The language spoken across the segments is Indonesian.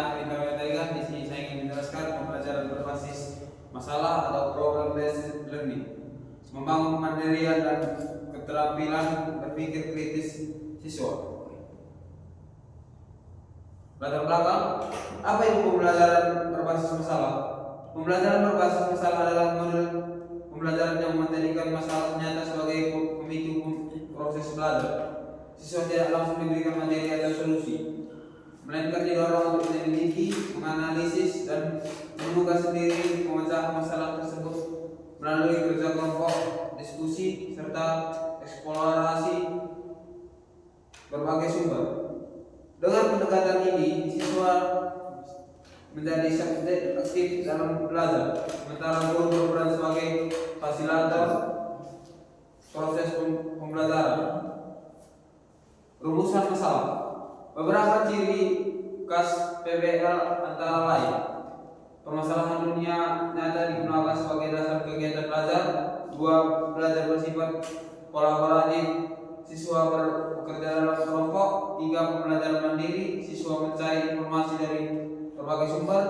saya intermediate di sini saya ingin menjelaskan pembelajaran berbasis masalah atau problem based learning, membangun kemandirian dan keterampilan berpikir kritis siswa. Latar belakang, apa itu pembelajaran berbasis masalah? Pembelajaran berbasis masalah adalah model pembelajaran yang menjadikan masalah nyata sebagai pemicu proses belajar. Siswa tidak langsung diberikan materi atau solusi, melainkan didorong untuk meneliti, menganalisis, dan menemukan sendiri pemecahan masalah tersebut melalui kerja kelompok, diskusi, serta eksplorasi berbagai sumber. Dengan pendekatan ini, siswa menjadi subjek aktif dalam belajar, sementara guru berperan sebagai fasilitator proses pembelajaran. Rumusan masalah. Beberapa ciri khas PBL antara lain: permasalahan dunia nyata digunakan sebagai dasar kegiatan belajar. 2. Belajar bersifat kolaboratif, siswa bekerja dalam kelompok. 3. Pembelajaran mandiri, siswa mencari informasi dari berbagai sumber.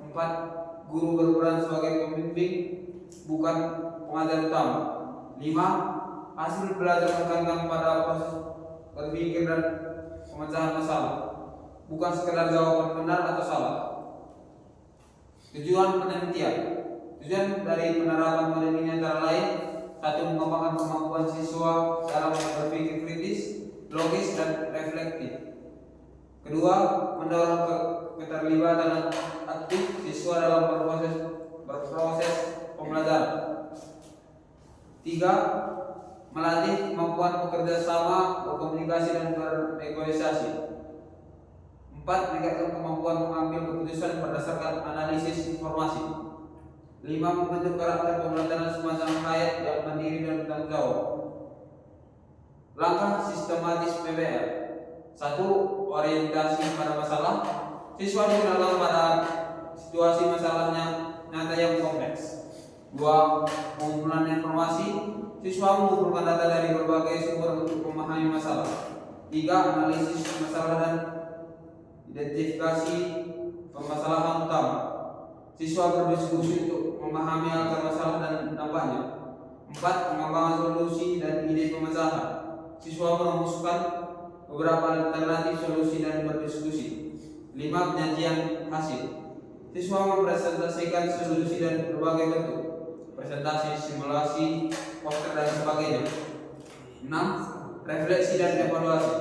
4. Guru berperan sebagai pembimbing, bukan pengajar utama. 5. Hasil belajar menekankan pada proses berpikir dan pemecahan masalah, bukan sekedar jawaban benar atau salah. Tujuan penelitian. Tujuan dari penerapan model ini antara lain: 1. Mengembangkan kemampuan siswa dalam berpikir kritis, logis, dan reflektif. 2. Mendorong keterlibatan aktif siswa dalam berproses pembelajaran. 3. Melatih kemampuan bekerja sama, berkomunikasi, dan bernegosiasi. 4. Meningkatkan kemampuan mengambil keputusan berdasarkan analisis informasi. 5. Membentuk karakter pembelajaran semacam hayat yang mandiri dan bertanggung jawab. Langkah sistematis PBL. 1. Orientasi pada masalah. Siswa dikenalkan pada situasi masalahnya nyata yang kompleks. 2. Pengumpulan informasi. Siswa mengumpulkan data dari berbagai sumber untuk memahami masalah. 3. Analisis masalah dan identifikasi permasalahan utama. Siswa berdiskusi untuk memahami akar masalah dan dampaknya. 4. Pengembangan solusi dan ide pemecahan. Siswa merumuskan beberapa alternatif solusi dan berdiskusi. 5. Penyajian hasil. Siswa mempresentasikan solusi dan berbagai bentuk: presentasi, simulasi, poster, dan sebagainya. 6. Refleksi dan evaluasi.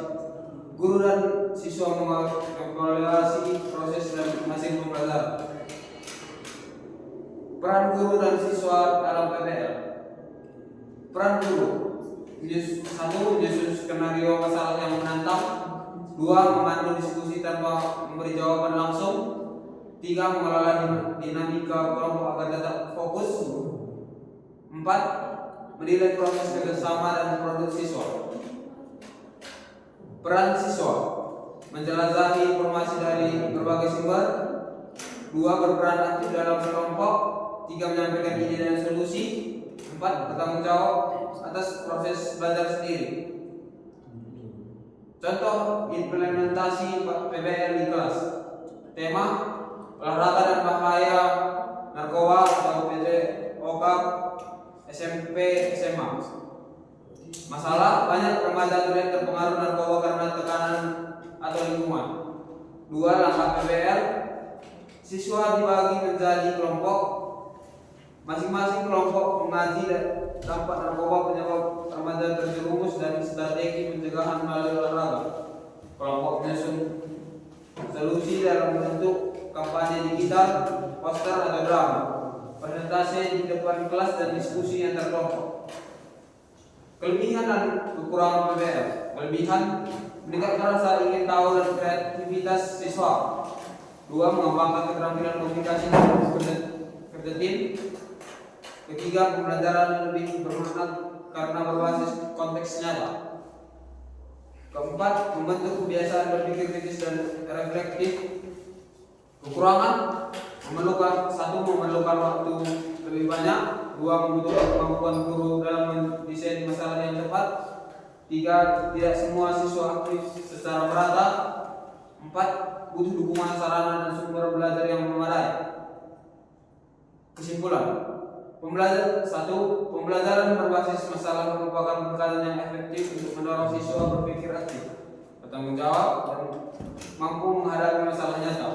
Guru dan siswa mengevaluasi proses dan hasil pembelajaran. Peran guru dan siswa dalam PBL. Peran guru: 1. Menyusun skenario masalah yang menantang. 2. Memandu diskusi tanpa memberi jawaban langsung. 3. Mengelola dinamika kelompok agar tetap fokus. 4. Menilai proses kerjasama dan produk siswa. Peran siswa: menjelajahi informasi dari berbagai sumber. 2. Berperan aktif dalam kelompok. 3. Menyampaikan ide dan solusi. 4. Bertanggung jawab atas proses belajar sendiri. Contoh implementasi PBL di kelas. Tema: olahraga dan bahaya narkoba atau PJOK SMP SMA. Masalah: banyak remaja tulen terpengaruh narkoba karena tekanan atau lingkungan. 2. Langkah PBL. Siswa dibagi menjadi kelompok. Masing-masing kelompok mengaji dampak narkoba, penyebab remaja terjerumus, dan strategi pencegahan melalui olahraga. Kelompok menyusun solusi dalam bentuk kampanye digital, poster, atau drama, presentasi di depan kelas, dan diskusi antar kelompok. Kelebihan dan kekurangan PBL. Kelebihan: meningkatkan rasa ingin tahu dan kreativitas siswa. 2. Mengembangkan keterampilan komunikasi dan kerja tim. 3. Pembelajaran lebih bermakna karena berbasis konteks nyata. 4. Membentuk kebiasaan berpikir kritis dan reflektif. Kekurangan: memerlukan waktu lebih banyak. 2. Membutuhkan kemampuan guru dalam mendesain masalah yang tepat. 3. Tidak semua siswa aktif secara merata. 4. butuh dukungan sarana dan sumber belajar yang memadai. Kesimpulan, pembelajaran berbasis masalah merupakan pendekatan yang efektif untuk mendorong siswa berpikir aktif, bertanggung jawab, dan mampu menghadapi masalah nyata.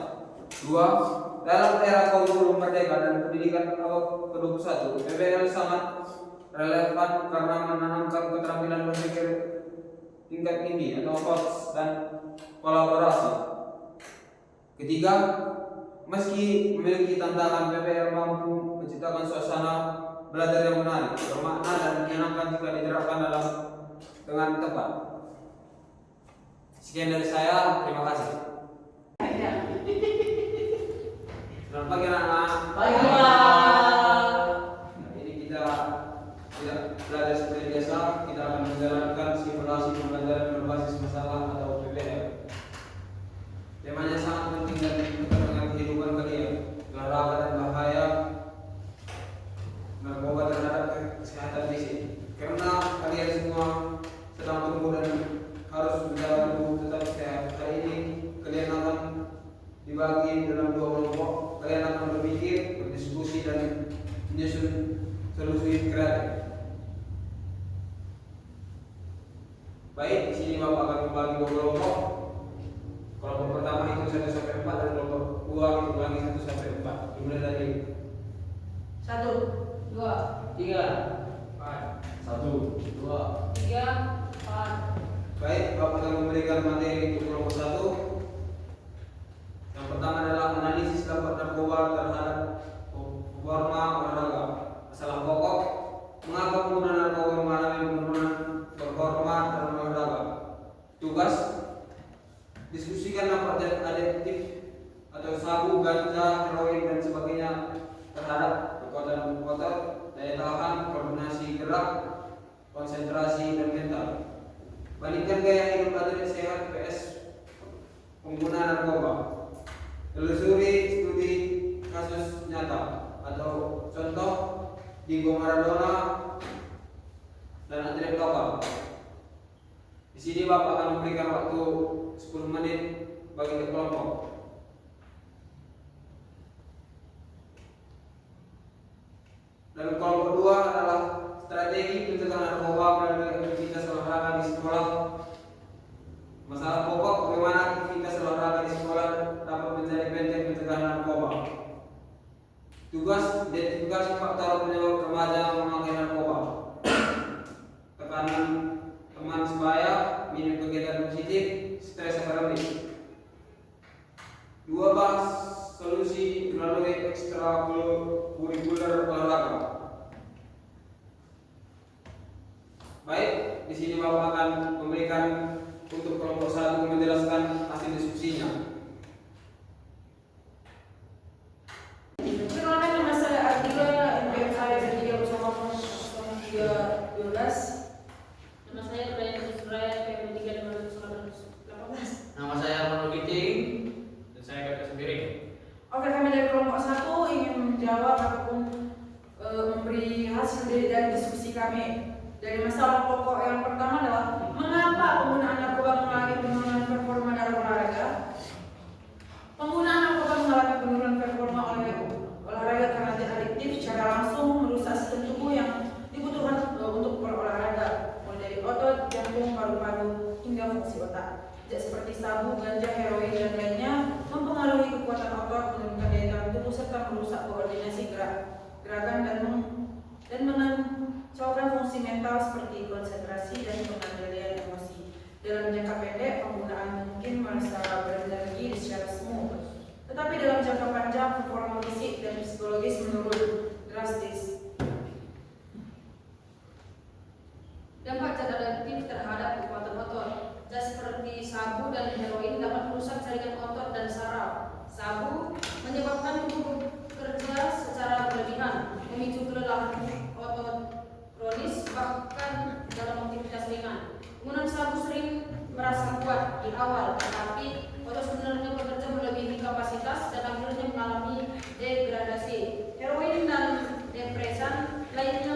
2. Dalam era kurikulum merdeka dan pendidikan abad ke-21, PBL sangat relevan karena menanamkan keterampilan berpikir tingkat tinggi atau HOTS dan kolaborasi. Ketiga, meski memiliki tantangan, PBL mampu menciptakan suasana belajar yang menarik, bermakna, dan menyenangkan jika diterapkan dengan tepat. Sekian dari saya, terima kasih. Selamat pagi anak-anak. Pagi. Ini kita belajar seperti biasa. Kita akan menjalankan simulasi pembelajaran berbasis masalah atau PBL. Temanya sangat penting dan dekat dengan kehidupan kalian. Olahraga dan bahaya narkoba terhadap kesehatan fisik. Karena kalian semua sedang tumbuh dan harus menjaga tubuh tetap sehat. Hari ini kalian akan dibagi dalam 2 kelompok. Kalian akan berpikir, berdiskusi, dan menyusun solusi kreatif. Baik, di sini Bapak akan membagi 2 kelompok. Kelompok pertama itu 1 sampai 4 dan kelompok 2 itu lagi 1 sampai 4. Dimulai dari 1, 2, 3, 4. 1, 2, 3, 4. Baik, Bapak akan memberikan materi untuk kelompok 1. Yang pertama adalah analisis dampak narkoba terhadap performa olahraga. Masalah pokok, mengapa pengguna narkoba mengalami penurunan performa dalam olahraga. Tugas, diskusikan dampak adiktif atau sabu, ganja, heroin, dan sebagainya terhadap kekuatan otot, daya tahan, koordinasi gerak, konsentrasi, dan mental. Bandingkan gaya hidup atlet sehat vs pengguna narkoba. Telusuri studi kasus nyata atau contoh Diego Maradona dan atlet lokal. Di sini Bapak akan memberikan waktu 10 menit bagi tiap kelompok. Dan kelompok 2 adalah strategi pencegahan narkoba melalui aktivitas olahraga di sekolah. Masalah pokok, bagaimana aktivitas olahraga di sekolah dapat menjadi benteng pencegahan narkoba. Tugas, identifikasi faktor penyebab remaja memakai narkoba. Tekanan teman sebaya, minim kegiatan positif, stres akademik. 2. Bahas solusi melalui ekstrakurikuler olahraga. Baik, di sini Bapak akan memberikan untuk kelompok 1 menjelaskan hasil diskusinya. Perkenalkan, nama saya Ardila, NPM saya 3 Nama saya Brian Suraya, NPM 3 Nama saya Armando Giting dan saya Kakak sendiri. Oke, kami dari kelompok 1 ingin menjawab ataupun memberi hasil dari diskusi kami. Dari masalah pokok yang pertama adalah mengapa penggunaan narkoba mengalami penurunan performa dalam olahraga. Penggunaan narkoba mengalami penurunan performa oleh olahraga karena adiktif secara langsung merusak sistem tubuh yang dibutuhkan untuk berolahraga, mulai dari otot, jantung, paru-paru hingga fungsi otak. Tidak seperti sabu, ganja, heroin, dan lainnya mempengaruhi kekuatan otot, menurunkan daya tahan tubuh serta merusak koordinasi gerakan dan mengacaukan fungsi mental seperti konsentrasi dan pengendalian emosi. Dalam jangka pendek, penggunaan mungkin merasa berenergi secara smooth, tetapi dalam jangka panjang, performa fisik dan psikologis menurun drastis. Dampak zat adiktif terhadap kekuatan otot. Zat seperti sabu dan heroin dapat merusak jaringan otot dan saraf. Sabu menyebabkan tubuh bekerja secara berlebihan, memicu kelelahan otot kronis, bahkan dalam aktivitas ringan. Penggunaan sabu sering merasa kuat di awal, tetapi otot sebenarnya bekerja melebihi kapasitas dan akhirnya mengalami degradasi. Heroin dan depresan lainnya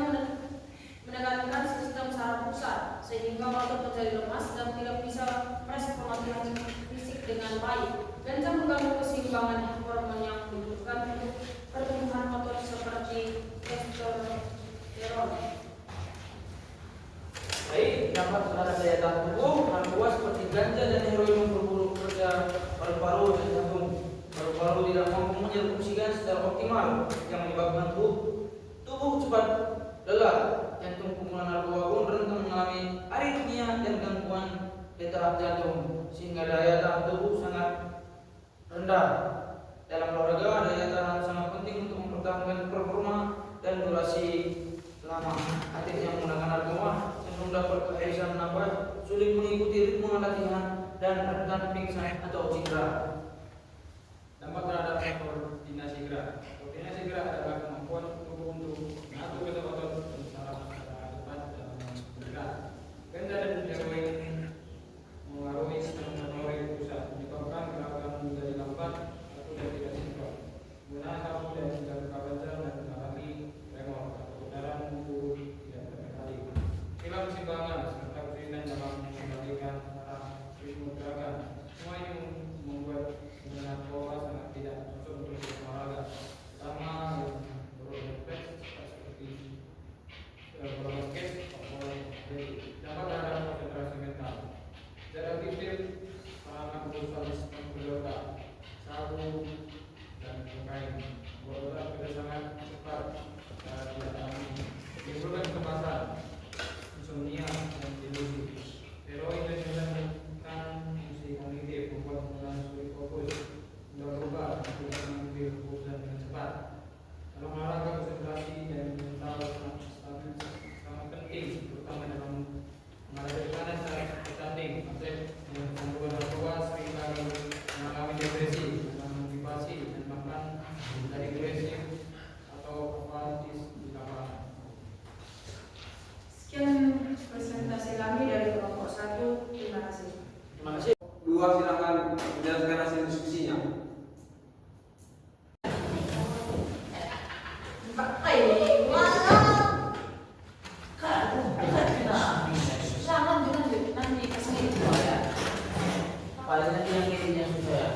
menekankan sistem saraf pusat, sehingga otot menjadi lemas dan tidak bisa merespon latihan fisik dengan baik. Ganja tidak mampu menjaga fungsikan secara optimal yang menyebabkan tubuh cepat lelah, jantung pengguna narkoba pun rentan mengalami aritmia dan gangguan detak jantung sehingga daya tahan tubuh sangat rendah. Dalam olahraga, daya tahan sangat penting untuk mempertahankan performa dan durasi lama. Atlet yang menggunakan narkoba cenderung dapat kehabisan nafas, sulit mengikuti ritme latihan, dan rentan pingsan atau cedera. Dampak terhadap koordinasi gerak. Koordinasi gerak adalah kemampuan tubuh untuk mengatur kecepatan secara cepat dalam bergerak. Ganda dan heroin mengaruhi sistem motorik pusat, menyebabkan gerakan menjadi lambat atau tidak sinkron. Penggunaan sapu dan juga kawasan dan mengalami tremor atau putaran tubuh tidak terkendali. Hilang keseimbangan serta kesulitan dalam mengembalikan arah ritme gerakan. Semua ini membuat penggunaan narkoba sangat tidak cocok untuk olahraga, terutama yang berefek seperti bola basket atau atletik. Dampak terhadap konsentrasi mental. Secara fiktif, sangat berusaha bergerak, sabu dan kokain. Berobat sudah sangat cepat dan tidak tahan. Menimbulkan kecemasan, insomnia dan delusi. Heroin dan menurunkan fungsi kognitif, membuat penggunaan sulit fokus, mudah berubah, tidak mengambil keputusan dengan cepat. Dalam olahraga, konsentrasi dan mental sangat penting, terutama dalam menghadapi tekanan saat bertanding. Atlet yang menggunakan narkoba seringkali mengalami depresi, motivasi, dan bahkan menjadi agresif atau apatis di lapangan. Sekian presentasi kami dari kelompok 1. Terima kasih. Terima kasih. 2 silakan menjelaskan hasil diskusinya. Paling nanti yang ini yang susah ya.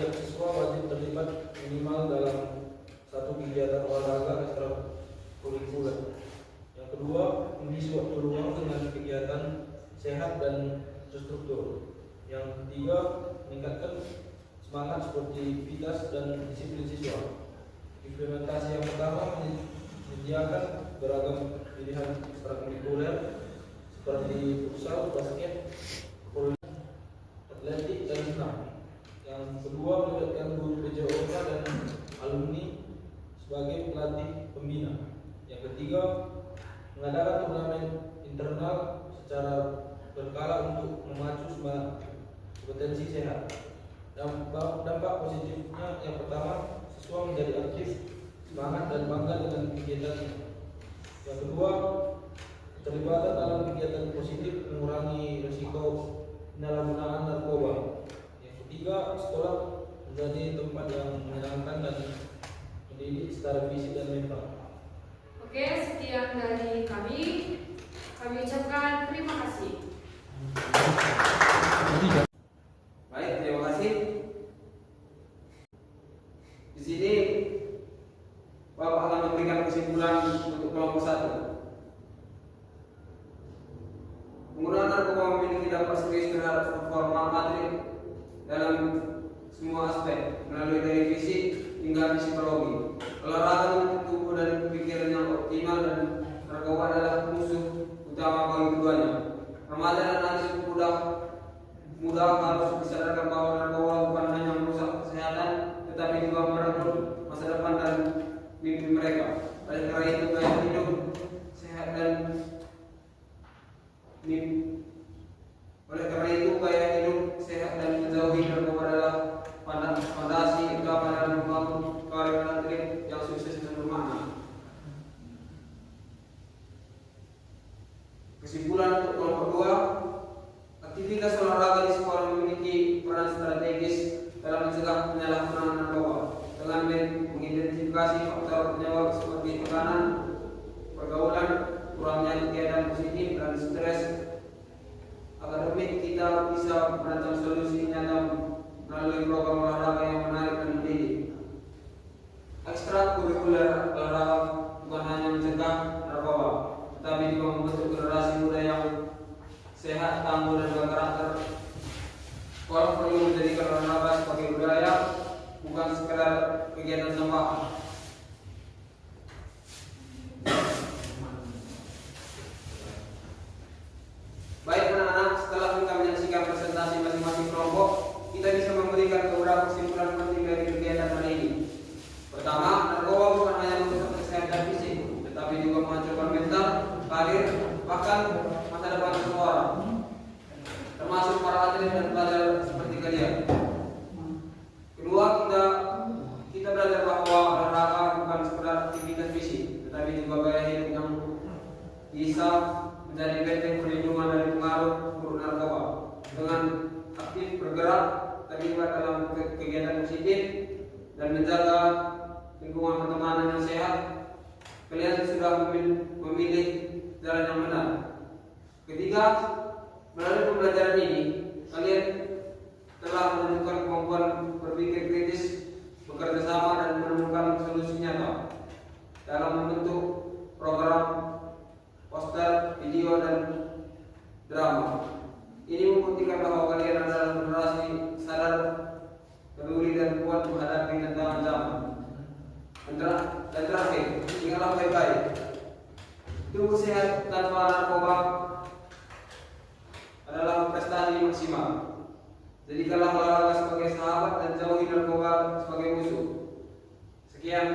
setiap siswa wajib terlibat minimal dalam satu kegiatan olahraga ekstrakurikuler. Yang kedua, mengisi waktu luang dengan kegiatan sehat dan terstruktur. Yang ketiga, meningkatkan semangat sportivitas dan disiplin siswa. Implementasi yang pertama menyediakan beragam pilihan ekstrakurikuler seperti futsal, basket, atletik, dan senam. Yang kedua, melibatkan guru PJOK dan alumni sebagai pelatih pembina. Yang ketiga, mengadakan turnamen internal secara berkala untuk memacu semangat kompetensi sehat. Dampak positifnya yang pertama, siswa menjadi aktif, semangat dan bangga dengan kegiatannya. Yang kedua, keterlibatan dalam kegiatan positif mengurangi risiko penyalahgunaan narkoba. Yang ketiga, sekolah menjadi tempat yang menyenangkan dan mendidik secara fisik dan mental. Oke, sekian dari kami. Kami ucapkan terima kasih. Baik, terima kasih. Di sini Bapak akan memberikan kesimpulan untuk kelompok 1. Penggunaan narkoba memiliki dampak serius terhadap performa atlet dalam semua aspek, melalui dari fisik hingga psikologi. Olahraga membentuk tubuh dan pikiran yang optimal, dan narkoba adalah musuh utama bagi keduanya. Remaja dan anak muda harus disadarkan bahwa narkoba bukan hanya merusak kesehatan, tetapi juga merenggut masa depan dan mimpi mereka. Oleh karena itu, gaya hidup sehat dan menjauhi narkoba adalah fondasi utama dalam membangun karir atlet yang sukses dan bermakna. Kesimpulan untuk kelompok 2, aktivitas olahraga di sekolah memiliki peran strategis dalam mencegah penyalahgunaan narkoba dengan mengidentifikasi faktor penyebab seperti tekanan, pergaulan, kurangnya kegiatan positif, dan stres akademik. Kita bisa merancang solusi nyata melalui program olahraga yang menarik dan mendidik. Ekstrakurikuler olahraga bukan hanya mencegah narkoba, tetapi juga membentuk generasi muda yang sehat, tangguh, dan berkarakter. Sekolah perlu menjadikan olahraga sebagai budaya, bukan sekedar kegiatan tambahan. Baik anak-anak, setelah kita menyaksikan presentasi masing-masing kelompok, kita bisa memberikan beberapa kesimpulan penting dari kegiatan hari ini. Pertama, narkoba bukan hanya merusak kesehatan fisik, tetapi juga menghancurkan mental, karir, bahkan masa depan seseorang, termasuk para atlet dan pelajar seperti kalian. Kedua, kita belajar bahwa olahraga bukan sekedar aktivitas fisik, tetapi juga gaya hidup yang bisa menjadi benteng perlindungan dari pengaruh buruk narkoba. Dengan aktif bergerak, terlibat dalam kegiatan positif, dan menjaga lingkungan pertemanan yang sehat, kalian sudah memilih jalan yang benar. Ketiga, melalui pembelajaran ini, kalian telah menunjukkan kemampuan berpikir kritis, bekerja sama, dan menemukan solusi nyata dalam membentuk program, poster, video, dan drama. Ini membuktikan bahwa kalian adalah generasi sadar, peduli, dan kuat menghadapi tantangan zaman. Dan terakhir, ingatlah baik-baik, tubuh sehat tanpa narkoba adalah prestasi maksimal. Jadikanlah olahraga sebagai sahabat dan jauhi narkoba sebagai musuh. Sekian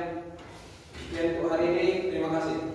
untuk hari ini. Terima kasih.